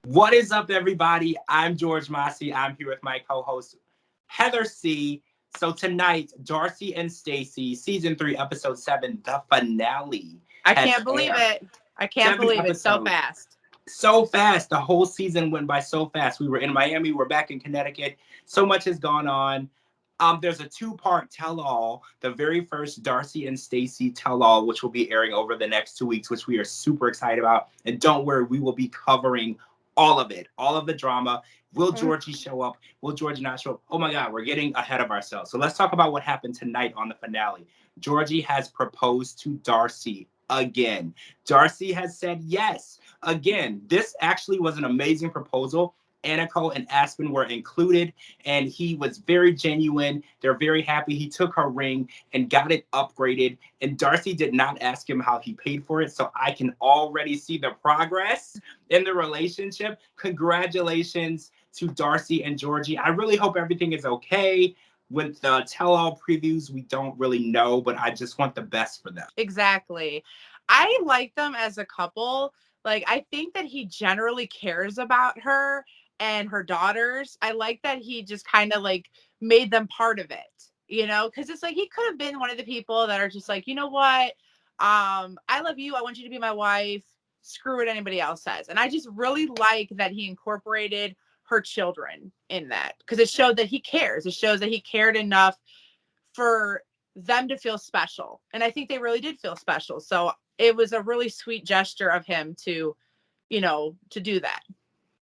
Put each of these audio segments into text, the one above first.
What is up, everybody? I'm George Mossey. I'm here with my co-host, Heather C. So tonight, Darcey and Stacey, season 3, episode 7, the finale I has can't believe aired. it. I can't 7 believe it so episodes. fast. So fast. The whole season went by so fast. We were in Miami. We're back in Connecticut. So much has gone on. There's a 2-part tell-all. The very first Darcey and Stacey tell-all, which will be airing over the next 2 weeks, which we are super excited about. And don't worry, we will be covering all of it, all of the drama. Will Georgie show up? Will Georgie not show up? Oh my God, we're getting ahead of ourselves. So let's talk about what happened tonight on the finale. Georgie has proposed to Darcey again. Darcey has said yes. Again, this actually was an amazing proposal. Aniko and Aspen were included, and he was very genuine. They're very happy. He took her ring and got it upgraded. And Darcey did not ask him how he paid for it, so I can already see the progress in the relationship. Congratulations to Darcey and Georgie. I really hope everything is okay. With the tell-all previews, we don't really know, but I just want the best for them. Exactly. I like them as a couple. Like, I think that he generally cares about her and her daughters. I like that he just kind of like made them part of it, because it's like he could have been one of the people that are just like, you know what? I love you. I want you to be my wife. Screw what anybody else says. And I just really like that he incorporated her children in that because it showed that he cares. It shows that he cared enough for them to feel special. And I think they really did feel special. So it was a really sweet gesture of him to do that.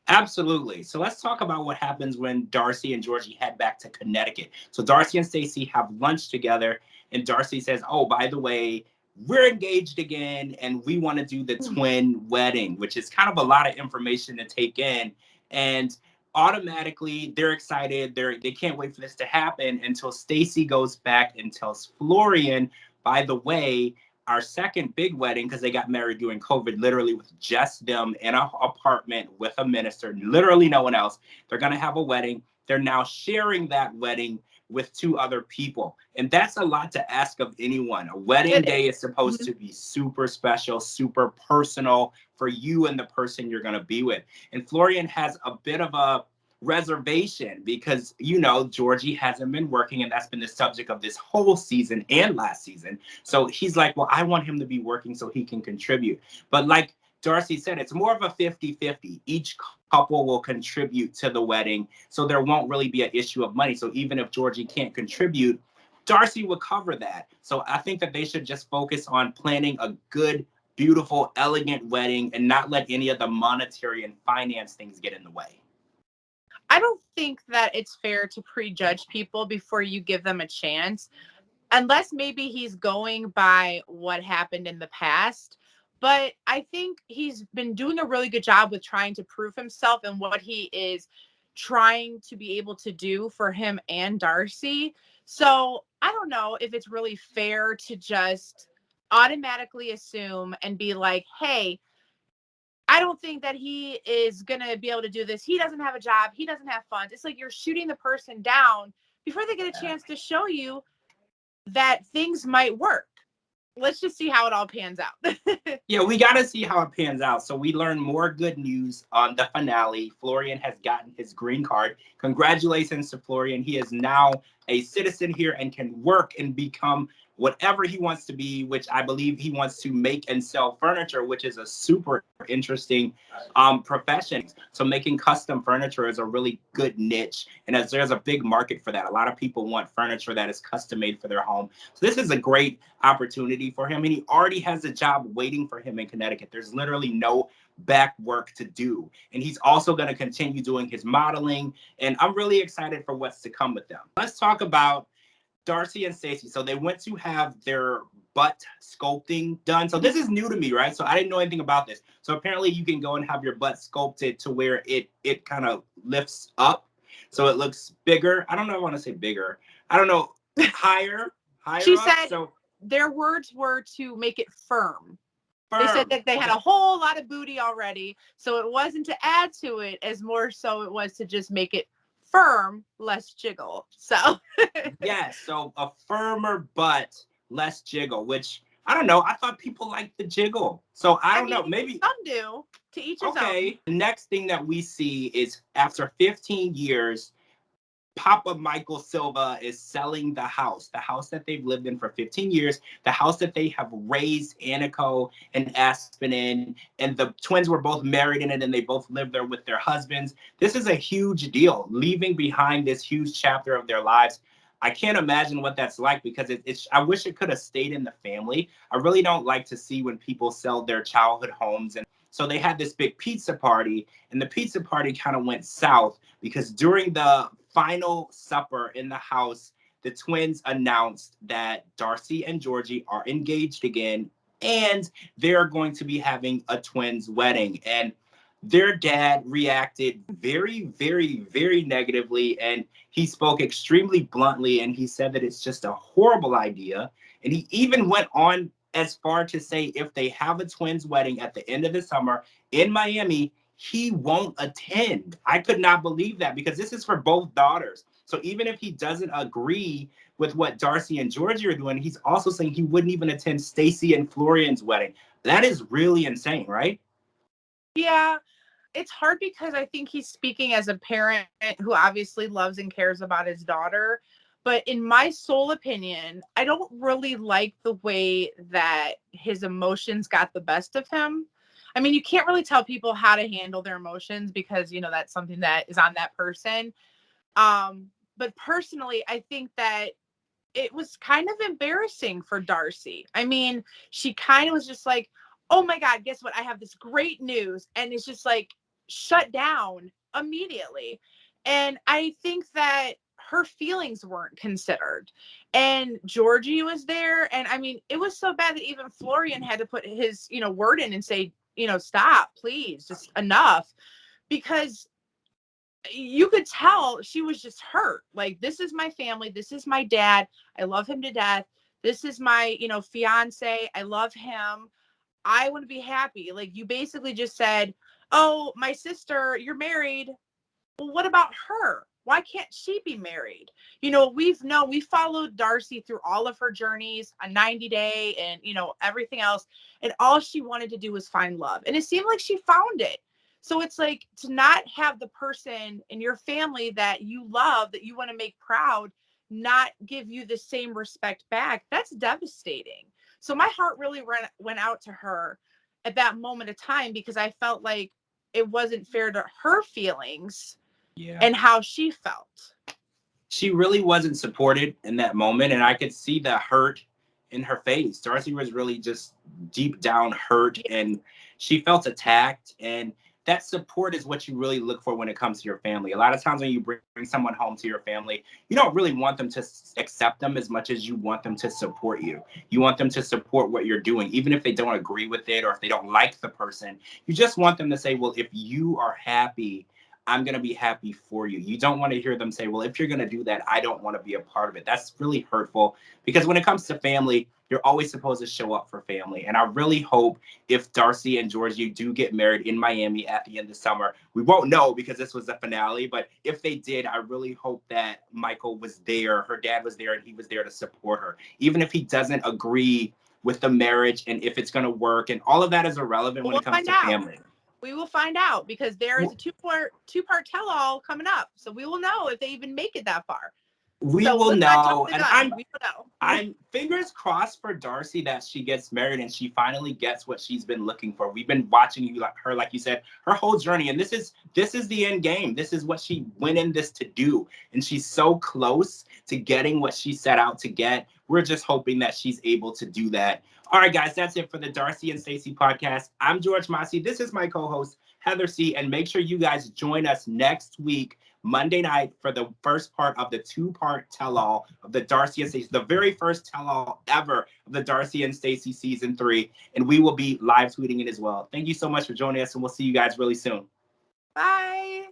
Absolutely. So let's talk about what happens when Darcey and Georgie head back to Connecticut. So Darcey and Stacey have lunch together, and Darcey says, "Oh, by the way, we're engaged again, and we want to do the twin wedding," which is kind of a lot of information to take in. And automatically, they're excited. They can't wait for this to happen until Stacey goes back and tells Florian, "By the way, our second big wedding," because they got married during COVID, literally with just them in an apartment with a minister, literally no one else. They're going to have a wedding. They're now sharing that wedding with 2 other people. And that's a lot to ask of anyone. A wedding day is supposed to be super special, super personal for you and the person you're going to be with. And Florian has a bit of a reservation because Georgie hasn't been working, and that's been the subject of this whole season and last season. So he's like, well, I want him to be working so he can contribute. But like Darcey said, it's more of a 50-50. Each couple will contribute to the wedding, so there won't really be an issue of money. So even if Georgie can't contribute, Darcey will cover that. So I think that they should just focus on planning a good, beautiful, elegant wedding and not let any of the monetary and finance things get in the way. I don't think that it's fair to prejudge people before you give them a chance, unless maybe he's going by what happened in the past. But I think he's been doing a really good job with trying to prove himself and what he is trying to be able to do for him and Darcey. So I don't know if it's really fair to just automatically assume and be like, hey, I don't think that he is going to be able to do this. He doesn't have a job. He doesn't have funds. It's like you're shooting the person down before they get a chance to show you that things might work. Let's just see how it all pans out. Yeah, we got to see how it pans out. So we learned more good news on the finale. Florian has gotten his green card. Congratulations to Florian. He is now a citizen here and can work and become whatever he wants to be, which I believe he wants to make and sell furniture, which is a super interesting profession. So making custom furniture is a really good niche, and there's a big market for that. A lot of people want furniture that is custom made for their home. So this is a great opportunity for him, and he already has a job waiting for him in Connecticut. There's literally no back work to do, and he's also going to continue doing his modeling, and I'm really excited for what's to come with them. Let's talk about Darcey and Stacey. So they went to have their butt sculpting done. So this is new to me, right? So I didn't know anything about this. So apparently you can go and have your butt sculpted to where it kind of lifts up, so it looks bigger. I don't know if I want to say bigger. I don't know, higher She up. said So their words were to make it firm. firm. They said that they had Okay. a whole lot of booty already, so it wasn't to add to it as more so it was to just make it firm, less jiggle. So Yes, so a firmer butt, less jiggle, which I don't know. I thought people liked the jiggle. So I don't know. mean, Maybe some do. To each his own. okay. The next thing that we see is after 15 years, Papa Michael Silva is selling the house that they've lived in for 15 years, the house that they have raised Aniko and Aspen in, and the twins were both married in it and they both lived there with their husbands. This is a huge deal, leaving behind this huge chapter of their lives. I can't imagine what that's like because it's I wish it could have stayed in the family. I really don't like to see when people sell their childhood homes. And so they had this big pizza party, and the pizza party kind of went south because during the final supper in the house, the twins announced that Darcey and Georgi are engaged again, and they're going to be having a twins wedding. And their dad reacted very, very, very negatively, and he spoke extremely bluntly, and he said that it's just a horrible idea. And he even went on as far to say if they have a twins wedding at the end of the summer in Miami, he won't attend. I could not believe that because this is for both daughters. So even if he doesn't agree with what Darcey and Georgi are doing, he's also saying he wouldn't even attend Stacey and Florian's wedding. That is really insane, right? Yeah, it's hard because I think he's speaking as a parent who obviously loves and cares about his daughter. But in my sole opinion, I don't really like the way that his emotions got the best of him. I mean, you can't really tell people how to handle their emotions because, you know, that's something that is on that person. But personally, I think that it was kind of embarrassing for Darcey. I mean, she kind of was just like, oh my God, guess what? I have this great news. And it's just like shut down immediately. And I think that her feelings weren't considered. And Georgi was there. And I mean, it was so bad that even Florian had to put his, you know, word in and say, you know, stop, please, just enough. Because you could tell she was just hurt. Like, this is my family. This is my dad. I love him to death. This is my, you know, fiance. I love him. I want to be happy. Like, you basically just said, oh, my sister, you're married. Well, what about her? Why can't she be married? You know, we followed Darcey through all of her journeys, a 90-day and, you know, everything else. And all she wanted to do was find love. And it seemed like she found it. So it's like to not have the person in your family that you love, that you want to make proud, not give you the same respect back. That's devastating. So my heart really went out to her at that moment of time because I felt like it wasn't fair to her feelings and how she felt. She really wasn't supported in that moment, and I could see the hurt in her face. Darcey was really just deep down hurt, and she felt attacked. And that support is what you really look for when it comes to your family. A lot of times when you bring someone home to your family, you don't really want them to accept them as much as you want them to support you. You want them to support what you're doing, even if they don't agree with it or if they don't like the person. You just want them to say, well, if you are happy, I'm going to be happy for you. You don't want to hear them say, well, if you're going to do that, I don't want to be a part of it. That's really hurtful because when it comes to family, you're always supposed to show up for family. And I really hope if Darcey and Georgi do get married in Miami at the end of summer, we won't know because this was the finale, but if they did, I really hope that Michael was there, her dad was there, and he was there to support her. Even if he doesn't agree with the marriage and if it's going to work, and all of that is irrelevant when it comes to family. We will find out because there is a two-part tell-all coming up. So we will know if they even make it that far. We will know. And I'm fingers crossed for Darcey that she gets married and she finally gets what she's been looking for. We've been watching her, like you said, her whole journey. And this is the end game. This is what she went in this to do. And she's so close to getting what she set out to get. We're just hoping that she's able to do that. All right, guys, that's it for the Darcey and Stacey podcast. I'm George Mossey. This is my co-host, Heather C. And make sure you guys join us next week, Monday night, for the first part of the two-part tell-all of the Darcey and Stacey, the very first tell-all ever of the Darcey and Stacey season 3. And we will be live tweeting it as well. Thank you so much for joining us, and we'll see you guys really soon. Bye.